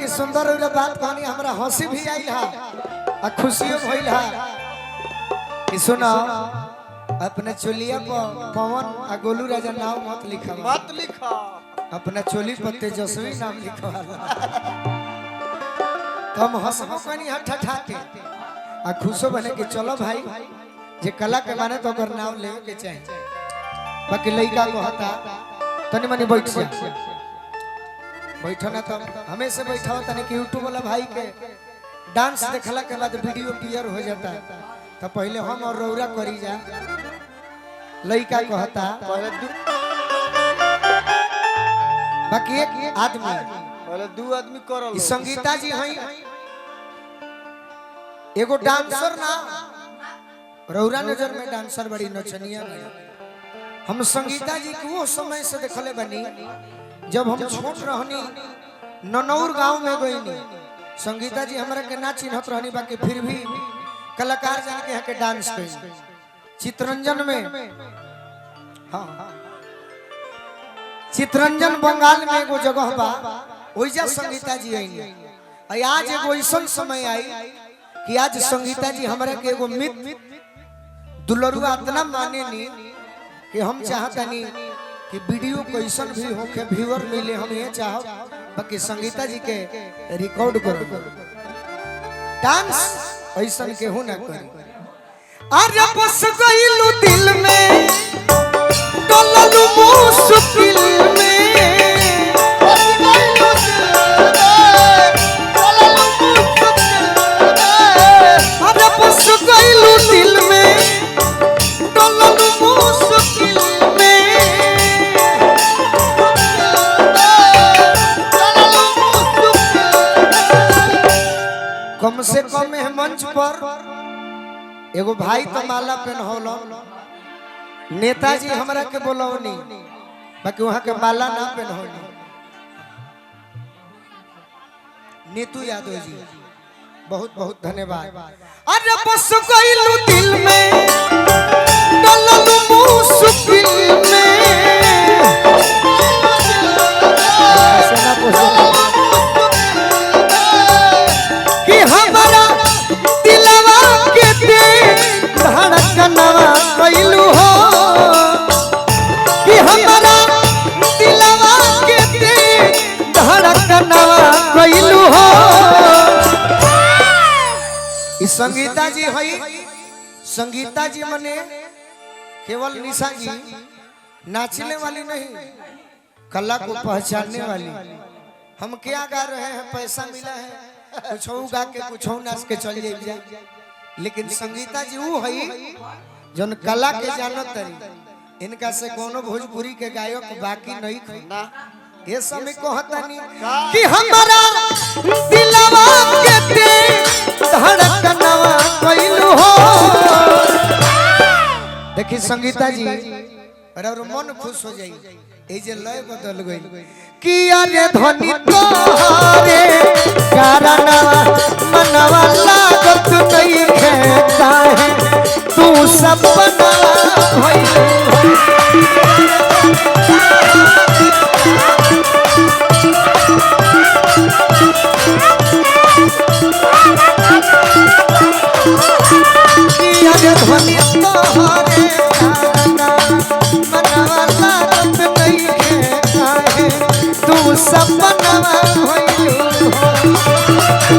कि सुंदर उला बात कहनी हमरा हंसी भी आइल हा आ खुशियों भइल हा कि सुनो अपने चोलिया पर पवन आ गोलू राजा नाम मत लिखा अपना चोली पर तेजस्वी नाम लिखवाला हम हंसबो कनी हठा ठा के आ खुशो बने कि चलो भाई जे कला के माने तो अगर नाम ले के चाहिए बाकी लइका को हता तनी मनी बैठ जा बैठो ना तो हमेशा बैठाओ तने कि यूट्यूब वाला भाई के डांस देखला के बाद वीडियो क्लियर हो जाता है तो पहले हम और रौरा करी जा लइका को हता बाकी एक आदमी पहले दो आदमी करल संगीता जी हई एगो डांसर ना रौरा नजर में डांसर बड़ी नचनिया नहीं हम संगीता जी को वो समय से देखले बनी जब हम छोट रहनी ननौर गांव में गईनी संगीता जी हमरा के ना चिन्हत रहनी बाकी फिर भी कलाकार जान के यहाँ के डांस कई चित्ररंजन में हाँ चित्ररंजन बंगाल में एगो जगह बा ओइजा संगीता जी आई आज एगो ऐसा समय आई कि आज संगीता जी हमरा के एगो मित्र दुलरुआ इतना माने नी कि हम चाहतनी कि वीडियो कैसन भी होके व्यूअर मिले हम ये चाहो बाकी संगीता जी के रिकॉर्ड करो डांस ऐसा के हो ना करी अरे बस गइलू दिल में डललू मुश्किल में बस गइलू अरे बस गइलू दिल में डललू मुश्किल कम से कम है मंच पर एगो भाई तो माला पहनौल नेताजी हमरा के बोलौनी बाकी वहां के माला ना पहनौनी नीतू यादव जी बहुत बहुत धन्यवाद अरे बस गइलू दिल में डललू मुश्किल में कि हमारा दिलवा के धड़कनवा कइलू हो कि हमारा दिलवा के धड़कनवा कइलू हो ई संगीता जी हई संगीता जी मने केवल निशा जी नाचने वाली नहीं कला को पहचानने वाली हम क्या गा रहे हैं पैसा मिला है कुछ गा के कुछ नाच के चल जाए लेकिन संगीता जी वो हई जौन कला के जानत तरी इनका से कोनो भोजपुरी के गायक बाकी नहीं ना ये समय कहतनी कि हमारा दिलवा के धड़कनवा कइलू हो देखी संगीता जी और मन खुश हो जाई ए जे लय बदल गई कि अरे ध्वनि तोहरे कारण मनवा लागत नहीं है काहे तू सपना भइलू कि अरे ध्वनि तोहरे कारण मनवा लागत नहीं है काहे तू सपना भइलू हो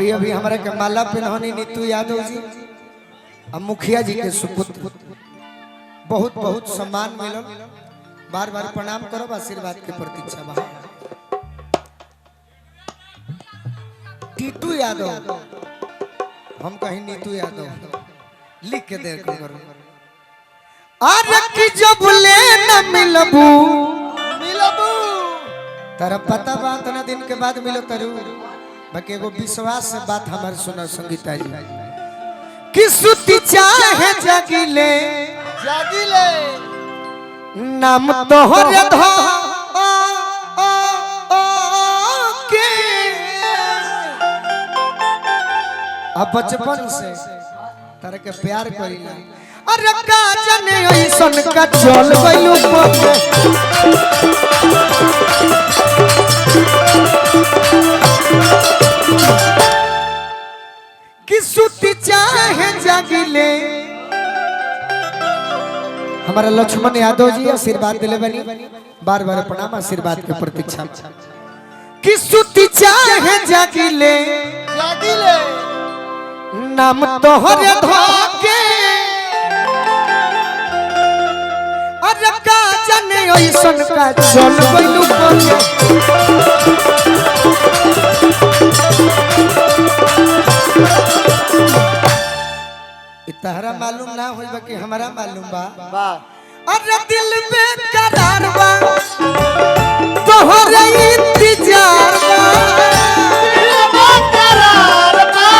अभी अभी हमारे के माला पहनौनी नीतू यादव जी और मुखिया जी के सुपुत्र बहुत बहुत सम्मान मिलल। बार बार प्रणाम करो, आशीर्वाद के प्रतीक्षा बा। टीटू यादव, हम कहीं नीतू यादव लिख के दे करो। अरे कि जब ले न मिलबू मिलबू तारा पता बात ना दिन के बाद मिलो तरु बाकी एगो विश्वास से बात हमार सुना संगीता जी कि सुती चाहे जागिले जागिले नाम तोहरे धो के अब बचपन से तारा के प्यार करीला। अरे का जाने ऐसन का चल गइलू कि सुती चाहे जागिले। हमारा लक्ष्मण यादव जी आशीर्वाद दिले बनी, बार बार प्रणाम, आशीर्वाद के प्रतीक्षा। कि सुती चाहे जागिले जागिले नाम तोहरे धोके। अरे का जाने ऐसन का चल गइलू तहरा मालूम ना होई बा कि हमारा मालूम बा। वाह अरे दिल में करार बा तोहरे इंतजार बा। दिल में करार बा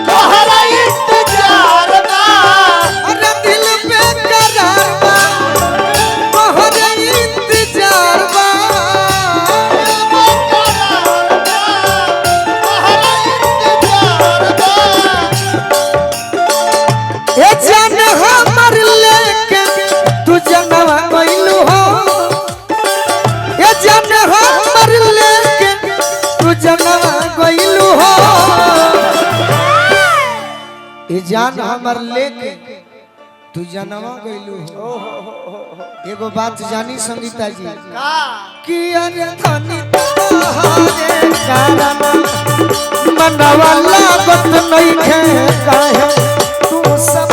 तोहरा इंतजार बा। अरे दिल में करार बा तोहरे इंतजार बा। दिल में करार बा तोहरा इंतजार बा। ए जान हमर लेके तू जनवा गइलू हो। ए जान हमर लेके तू जनवा गइलू हो। ए जान हमर लेके तू जनवा गइलू हो। एगो बात जानी संगीता जी का कि अरे धनी तोहरे कारण मनवा लागत नइखे काहे तू सब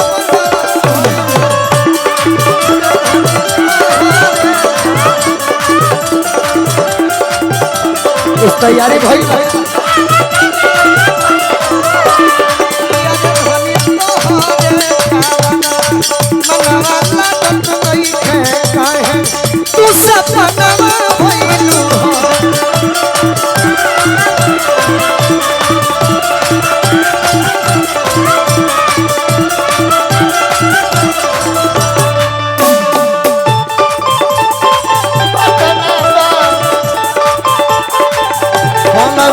इस तैयारी भाई तू सपना भइलू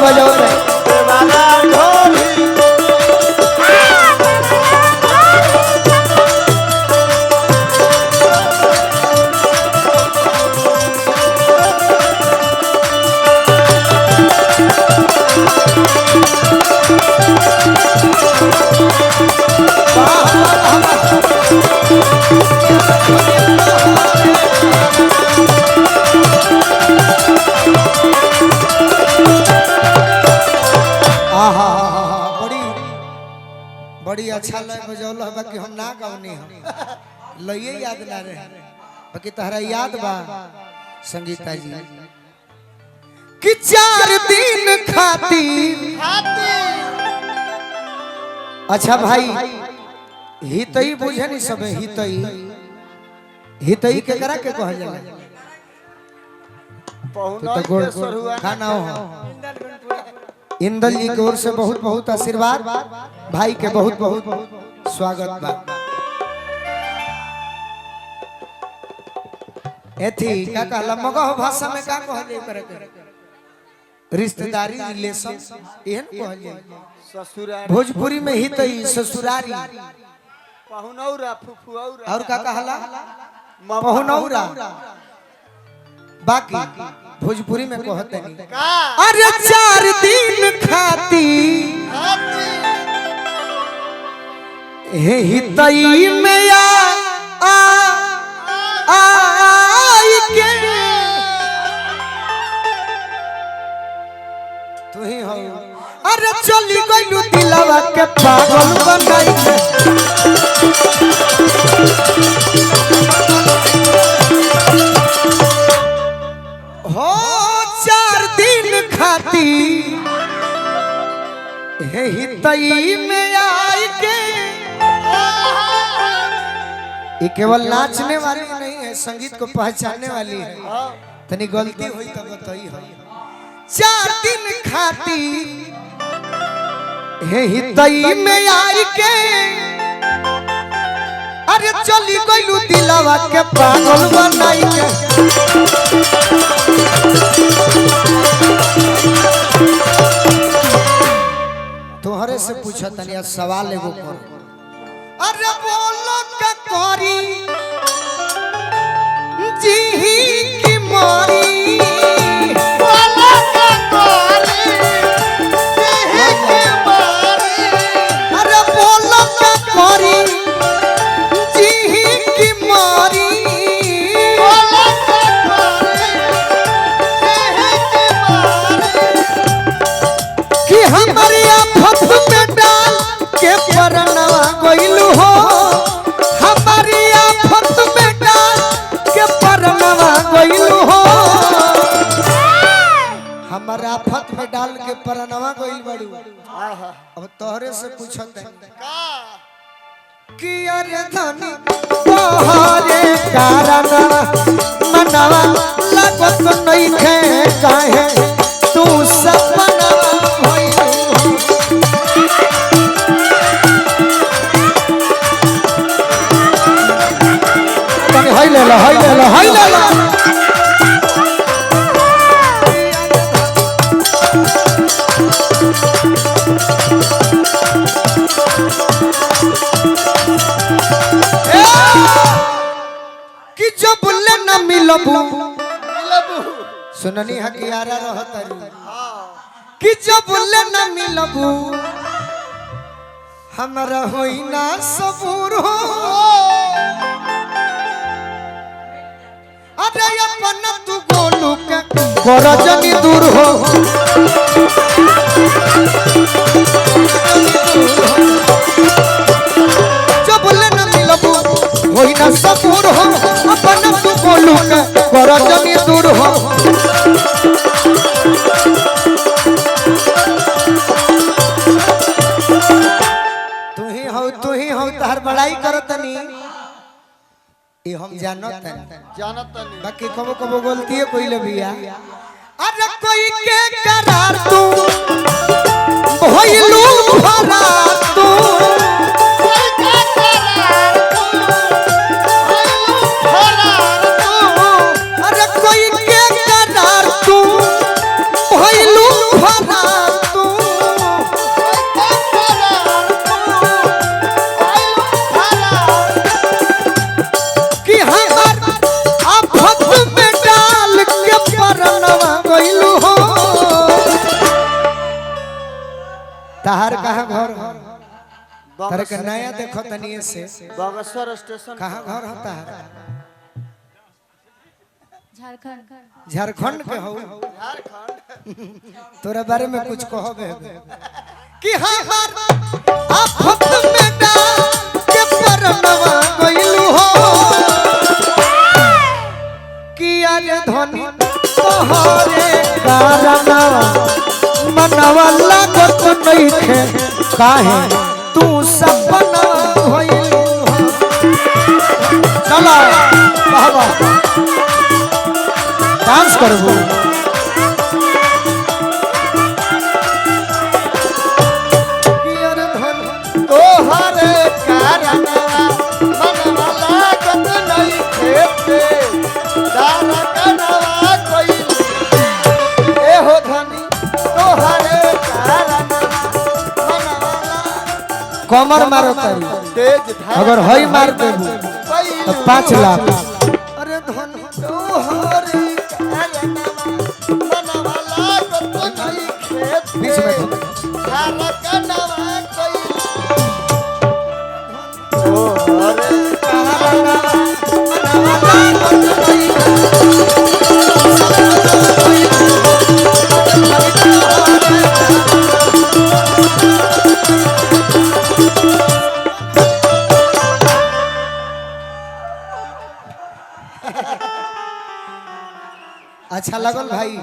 बजाओ वाला ढोली बड़ी अच्छा लय बजौल है कि हम ना गौनी हम लइए याद ना रहे बाकी तहरा याद बा संगीता जी कि 4 दिन खातिर। अच्छा भाई हितई बुझे नहीं सब हितई हितई के करा के कहल जाला पहुना तो के सरुआ खाना हो इंदल जी की ओर से बहुत बहुत आशीर्वाद, भाई के बहुत बहुत स्वागत बा। एथी का कहला मगह भाषा में का कहले करे रिश्तेदारी रिलेशन एहन कहले। ससुराल भोजपुरी में हितई ससुरारी पहुनौरा फुफुऔरा और का कहला ममा पहुनौरा। बाकी भोजपुरी में कहते नहीं। का अरे 4 दिन खाती हे हितई में आई के तू ही हो। अरे चली गई गइलू दिलावा के पागल बनाई के हो 4 दिन खाती यही तई में आई के ये केवल नाचने वाली नहीं है, संगीत को पहचानने वाली है। तनी गलती हुई तो बताई हो। 4 दिन खाती यही तई में आई के अरे चली गइलू दिलावा के पागल बनाई के तोहरे से पूछा तनिया सवाल एगो कर अरे बोलो का करी जी की मारी बोलो का करी जी की मारी अरे बोलो का करी जी की मारी बोलो का करी जी की मारी कि हमारी आफत में डाल के परनवा गइलू हो हमारी आफत में डाल के परनवा गइलू हो हमारा आफत में डाल के परनवा गइल बड़ू अब तोहरे से पूछत है कि अरे धनी तोहरे कारण मनवा लागत नहीं खे काहे तू सपना भइलू हाय ले लो हाय ले लो हाय ले लो कि जब ले न मिलबू सुननी हकियारा रहत कि जब ले न मिलबू हमरा होई ना सबूर हो अरे अपन तू गोलू के गरजनी दूर हो जब ले न मिलबू होई ना सबूर हो अपन तू गोलू के गरजनी दूर हो तू ही हो तार बड़ाई करतनी ये हम जानत नहीं बाकी कबो कबो गलती है कोई ले बिया अरे कोई के करार तू भइलू फरार तू कोई के करार तू फरार तू अरे कोई के करार तू भइलू फरार तू कोई के करार तू फरार कि हमार आफत में डाल के परनवा गइलू हो तहार कहाँ घर तारे के नया देखो तनिए से बागेश्वर स्टेशन कहाँ घर होता है झारखंड झारखंड के हो झारखंड तोरा बारे में कुछ कहो बे कि हमार आफत में डाल के परनवा गइलू हो कि अरे धनी तोहरे कारणवा मनवा लागत नहीं खे काहे तू सपना भइलू हो चला बाबा डांस करबू कि अरे धनी तोहरे कारण मनवा लागत नहीं खेते दाना कनवा कोई ए हो धनी तोहरे कारण मनवा कमर मारो तारी तेज धार अगर हई मार देबू तो 5 लाख अरे धनी तोहरे कारण मनवा लागत नहीं खेते बीच में दाना कनवा कोई तोहरे कारण अच्छा लगल भाई